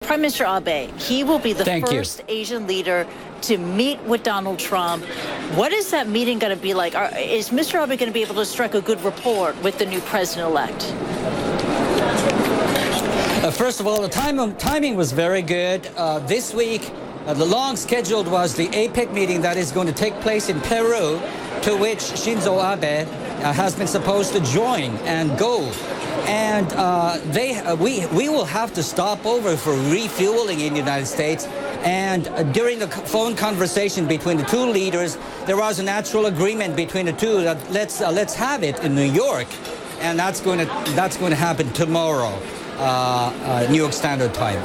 Prime Minister Abe, he will be the Thank you. first Asian leader to meet with Donald Trump. What is that meeting going to be like? Is Mr. Abe going to be able to strike a good rapport with the new president-elect? First of all, the timing was very good. This week, the long scheduled was the APEC meeting that is going to take place in Peru, to which Shinzo Abe has been supposed to join and go. And we will have to stop over for refueling in the United States. And during the phone conversation between the two leaders, there was a natural agreement between the two that let's have it in New York, and that's going to happen tomorrow, New York Standard Time.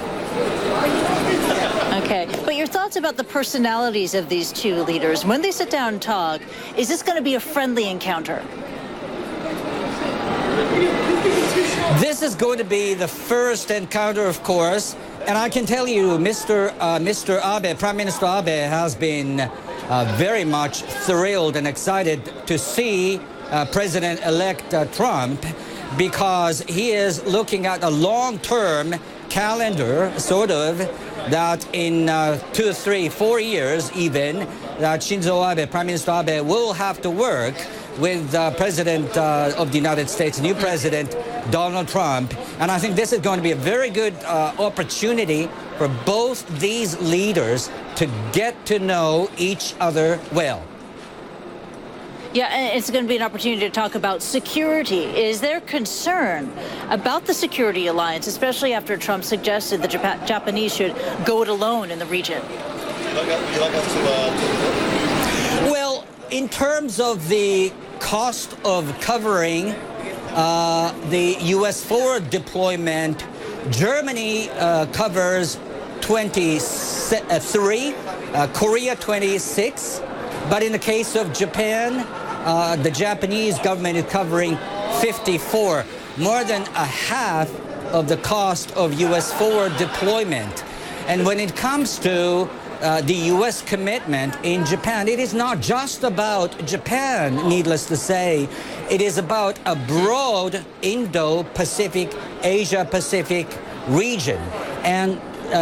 Okay, but your thoughts about the personalities of these two leaders when they sit down and talk? Is this going to be a friendly encounter? This is going to be the first encounter, of course, and I can tell you, Mr. Abe, Prime Minister Abe, has been very much thrilled and excited to see President-elect Trump, because he is looking at a long-term calendar, sort of, that in 2, 3, 4 years even, that Shinzo Abe, Prime Minister Abe, will have to work with President of the United States, new President Donald Trump. And I think this is going to be a very good opportunity for both these leaders to get to know each other well. Yeah, and it's going to be an opportunity to talk about security. Is there concern about the security alliance, especially after Trump suggested the Japanese should go it alone in the region? Well, in terms of the cost of covering the U.S. forward deployment, Germany covers 23, Korea 26. But in the case of Japan, the Japanese government is covering 54, more than a half of the cost of U.S. forward deployment. And when it comes to the U.S. commitment in Japan, it is not just about Japan, needless to say. It is about a broad Indo-Pacific, Asia-Pacific region. And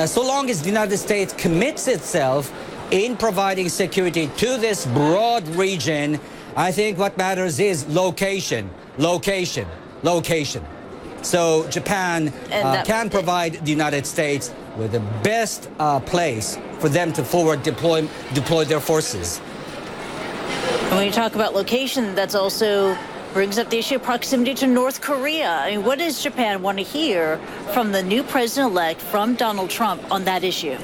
so long as the United States commits itself in providing security to this broad region, I think what matters is location, location, location. So Japan can provide the United States with the best place for them to forward deploy their forces. And when you talk about location, that's also brings up the issue of proximity to North Korea. I mean, what does Japan want to hear from the new president-elect, from Donald Trump, on that issue?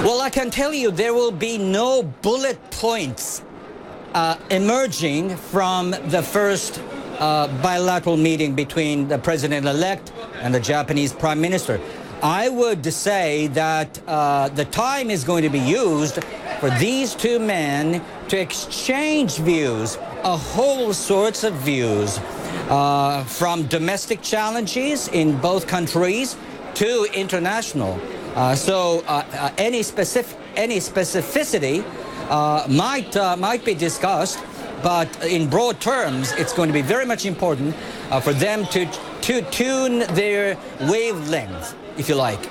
Well, I can tell you there will be no bullet points emerging from the first bilateral meeting between the president-elect and the Japanese prime minister. I would say that the time is going to be used for these two men to exchange views, a whole sorts of views, from domestic challenges in both countries to international. So any specificity might be discussed, but in broad terms, it's going to be very much important for them to tune their wavelength, if you like.